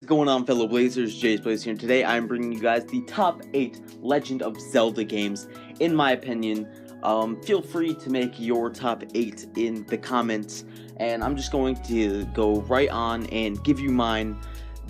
What's going on, fellow Blazers? Jay's Blaze here, and today I'm bringing you guys the top 8 Legend of Zelda games, in my opinion. Feel free to make your top 8 in the comments, and I'm just going to go right on and give you mine.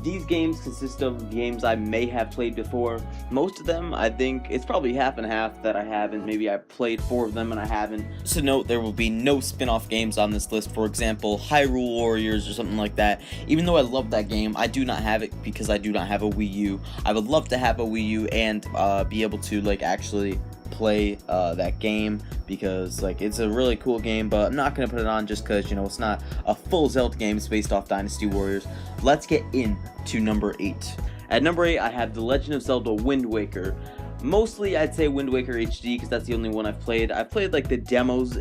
These games consist of games I may have played before. Most of them, I think, it's probably half and half that I haven't. Maybe I've played 4 of them and I haven't. Just to note, there will be no spin-off games on this list. For example, Hyrule Warriors or something like that. Even though I love that game, I do not have it because I do not have a Wii U. I would love to have a Wii U and be able to, actually play that game, because it's a really cool game, but I'm not gonna put it on just because it's not a full Zelda game. It's based off Dynasty Warriors. Let's get into number 8. At number 8, I have The Legend of Zelda Wind Waker. Mostly I'd say Wind Waker HD because that's the only one I've played. I've played the demos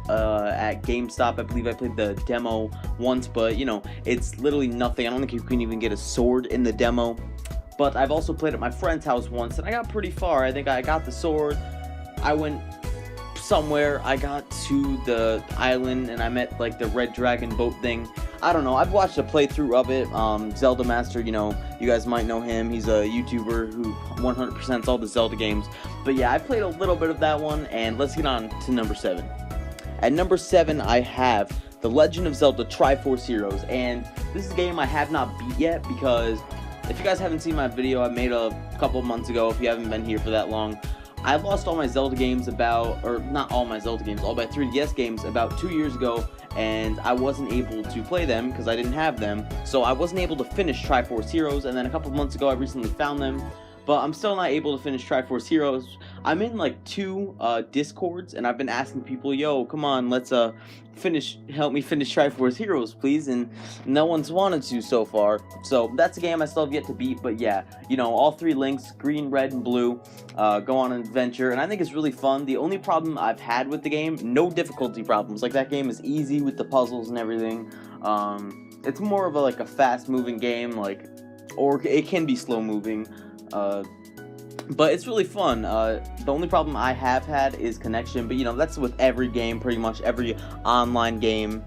at GameStop. I believe I played the demo once, but it's literally nothing. I don't think you can even get a sword in the demo. But I've also played at my friend's house once, and I got pretty far. I think I got the sword. I went somewhere. I got to the island, and I met the red dragon boat thing. I don't know. I've watched a playthrough of it. Zelda Master, you guys might know him. He's a YouTuber who 100%s all the Zelda games. But yeah, I played a little bit of that one, and let's get on to number 7. At number 7, I have The Legend of Zelda Triforce Heroes, and this is a game I have not beat yet because if you guys haven't seen my video I made a couple months ago, if you haven't been here for that long, I lost all my Zelda games not all my Zelda games, all my 3DS games about 2 years ago, and I wasn't able to play them because I didn't have them. So I wasn't able to finish Triforce Heroes, and then a couple months ago I recently found them, but I'm still not able to finish Triforce Heroes. I'm in 2 Discords, and I've been asking people, yo, come on, let's help me finish Triforce Heroes, please, and no one's wanted to so far. So that's a game I still have yet to beat, but yeah, all 3 links, green, red, and blue, go on an adventure, and I think it's really fun. The only problem I've had with the game, no difficulty problems. That game is easy with the puzzles and everything. It's more of a fast-moving game, or it can be slow-moving. But it's really fun. The only problem I have had is connection, but that's with every game, pretty much every online game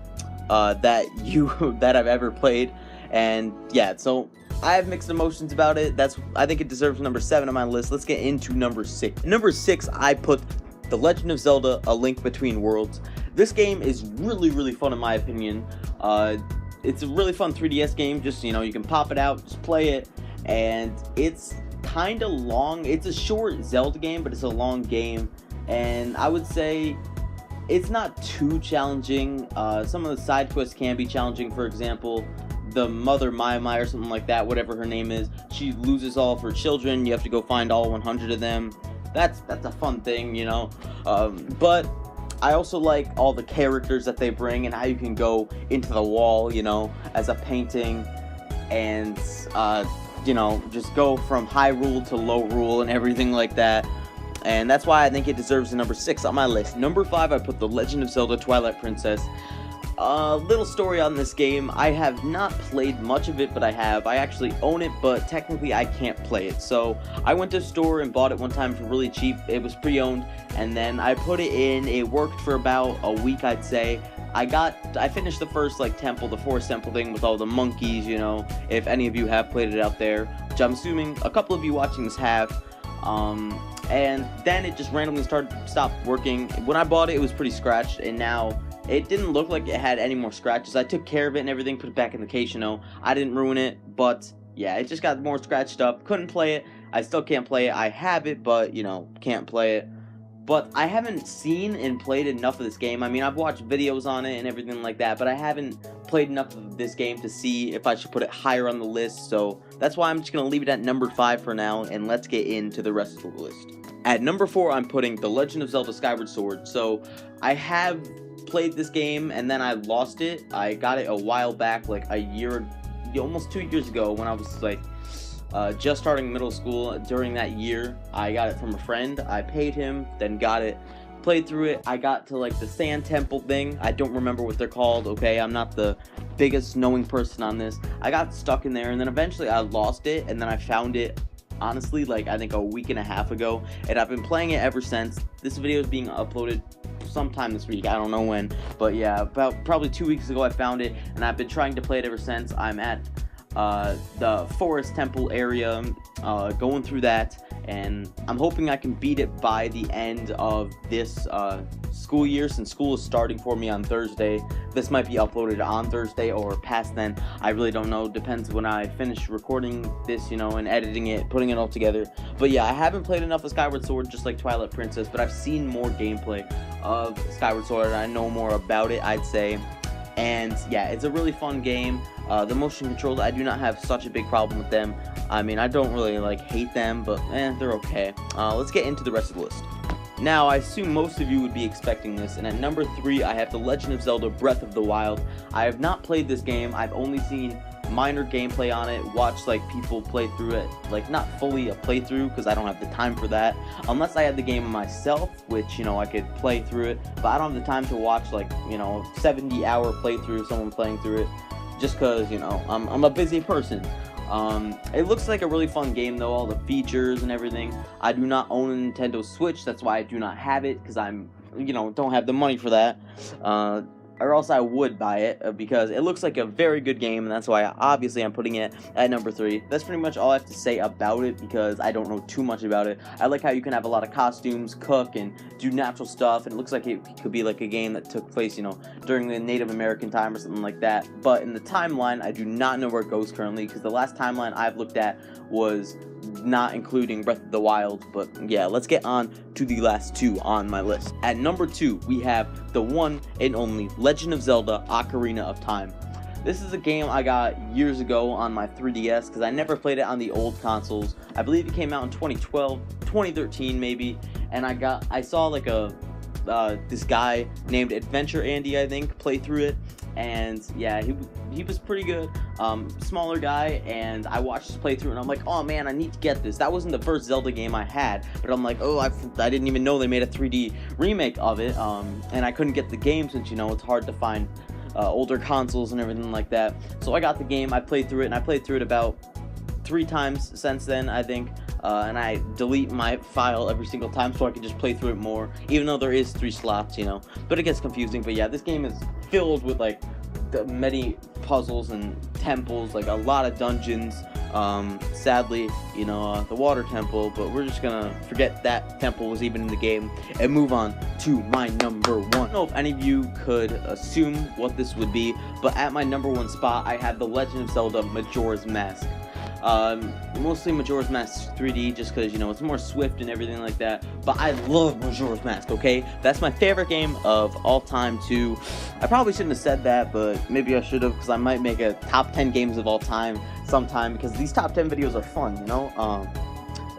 that I've ever played. And yeah, so I have mixed emotions about it. I think it deserves number 7 on my list. Let's get into number 6. Number 6, I put The Legend of Zelda: A Link Between Worlds. This game is really, really fun in my opinion. It's a really fun 3DS game. Just you can pop it out, just play it, and it's kind of long. It's a short Zelda game, but it's a long game, and I would say it's not too challenging. Some of the side quests can be challenging. For example, the Mother Mai or something like that, whatever her name is, she loses all of her children. You have to go find all 100 of them. That's a fun thing, but I also like all the characters that they bring and how you can go into the wall, as a painting, and just go from Hyrule to Lorule and everything like that. And that's why I think it deserves the number 6 on my list. Number 5, I put The Legend of Zelda Twilight Princess. Little story on this game. I have not played much of it, but I actually own it, but technically I can't play it. So I went to a store and bought it one time for really cheap. It was pre-owned, and then I put it in. It worked for about a week, I'd say. I finished the first temple, the forest temple thing with all the monkeys, if any of you have played it out there, which I'm assuming a couple of you watching this have. And then it just randomly stopped working. When I bought it, it was pretty scratched, and now it didn't look like it had any more scratches. I took care of it and everything, put it back in the case, I didn't ruin it, but yeah, it just got more scratched up. Couldn't play it. I still can't play it. I have it, but can't play it. But I haven't seen and played enough of this game. I mean, I've watched videos on it and everything like that, but I haven't played enough of this game to see if I should put it higher on the list. So that's why I'm just going to leave it at number 5 for now, and let's get into the rest of the list. At number 4, I'm putting The Legend of Zelda Skyward Sword. So I have played this game, and then I lost it. I got it a while back, almost 2 years ago, when I was just starting middle school. During that year, I got it from a friend. I paid him, then got it, played through it. I got to the sand temple thing. I don't remember what they're called, okay? I'm not the biggest knowing person on this. I got stuck in there, and then eventually I lost it, and then I found it, honestly, I think a week and a half ago, and I've been playing it ever since. This video is being uploaded sometime this week, I don't know when, but yeah, about probably 2 weeks ago I found it, and I've been trying to play it ever since. I'm at the forest temple area, going through that, and I'm hoping I can beat it by the end of this school year, since school is starting for me on Thursday. This might be uploaded on Thursday or past then. I really don't know. Depends when I finish recording this, you know, and editing it, putting it all together. But yeah, I haven't played enough of Skyward Sword, just like Twilight Princess, but I've seen more gameplay of Skyward Sword, and I know more about it, I'd say. And yeah, it's a really fun game. The motion controls, I do not have such a big problem with them. I mean, I don't really like hate them, but they're okay. Let's get into the rest of the list. Now, I assume most of you would be expecting this, and at number 3, I have The Legend of Zelda Breath of the Wild. I have not played this game. I've only seen minor gameplay on it, watched like people play through it, like not fully a playthrough because I don't have the time for that, unless I had the game myself, which, you know, I could play through it, but I don't have the time to watch like, you know, 70-hour playthrough, someone playing through it, just because, you know, I'm a busy person. It looks like a really fun game though, all the features and everything. I do not own a Nintendo Switch, that's why I do not have it, because I'm, you know, don't have the money for that. Or else I would buy it, because it looks like a very good game, and that's why obviously I'm putting it at number 3. That's pretty much all I have to say about it, because I don't know too much about it. I like how you can have a lot of costumes, cook, and do natural stuff, and it looks like it could be like a game that took place, you know, during the Native American time or something like that. But in the timeline, I do not know where it goes currently, because the last timeline I've looked at was not including Breath of the Wild. But yeah, let's get on to the last 2 on my list. At number 2, we have the one and only Legend of Zelda Ocarina of Time. This is a game I got years ago on my 3DS, because I never played it on the old consoles. I believe it came out in 2012, 2013 maybe, and I saw like this guy named Adventure Andy, I think, play through it, and yeah, he was pretty good. Smaller guy, and I watched his playthrough, and I'm like, oh man, I need to get this. That wasn't the first Zelda game I had, but I'm like, oh, I didn't even know they made a 3D remake of it, and I couldn't get the game since, you know, it's hard to find older consoles and everything like that. So I got the game, I played through it, and I played through it about 3 times since then, I think. And I delete my file every single time so I can just play through it more, even though there is 3 slots, you know, but it gets confusing. But yeah, this game is filled with like many puzzles and temples, like a lot of dungeons. Sadly, you know, the water temple, but we're just gonna forget that temple was even in the game and move on to my number 1. I don't know if any of you could assume what this would be, but at my number 1 spot, I have The Legend of Zelda Majora's Mask. Mostly Majora's Mask 3D, just because, you know, it's more swift and everything like that, but I love Majora's Mask, okay? That's my favorite game of all time, too. I probably shouldn't have said that, but maybe I should have, because I might make a top 10 games of all time sometime, because these top 10 videos are fun, you know?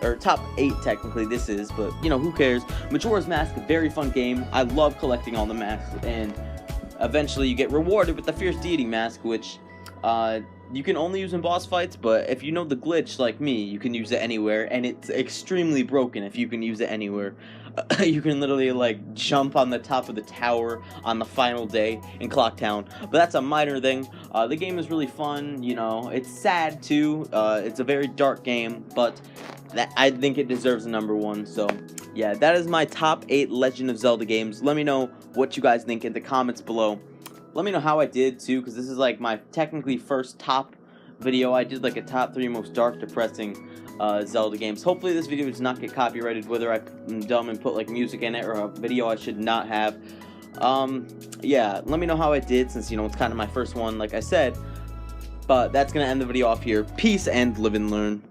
Or top 8 technically this is, but, you know, who cares? Majora's Mask, a very fun game. I love collecting all the masks, and eventually you get rewarded with the Fierce Deity Mask, which, you can only use in boss fights, but if you know the glitch like me, you can use it anywhere, and it's extremely broken if you can use it anywhere. You can literally like jump on the top of the tower on the final day in Clock Town, but that's a minor thing. The game is really fun, you know, it's sad too, it's a very dark game, but I think it deserves a number 1, so yeah, that is my top 8 Legend of Zelda games. Let me know what you guys think in the comments below. Let me know how I did too, because this is like my technically first top video. I did like a top 3 most dark, depressing Zelda games. Hopefully this video does not get copyrighted, whether I'm dumb and put like music in it or a video I should not have. Yeah, let me know how I did, since, you know, it's kind of my first one, like I said. But that's gonna end the video off here. Peace and live and learn.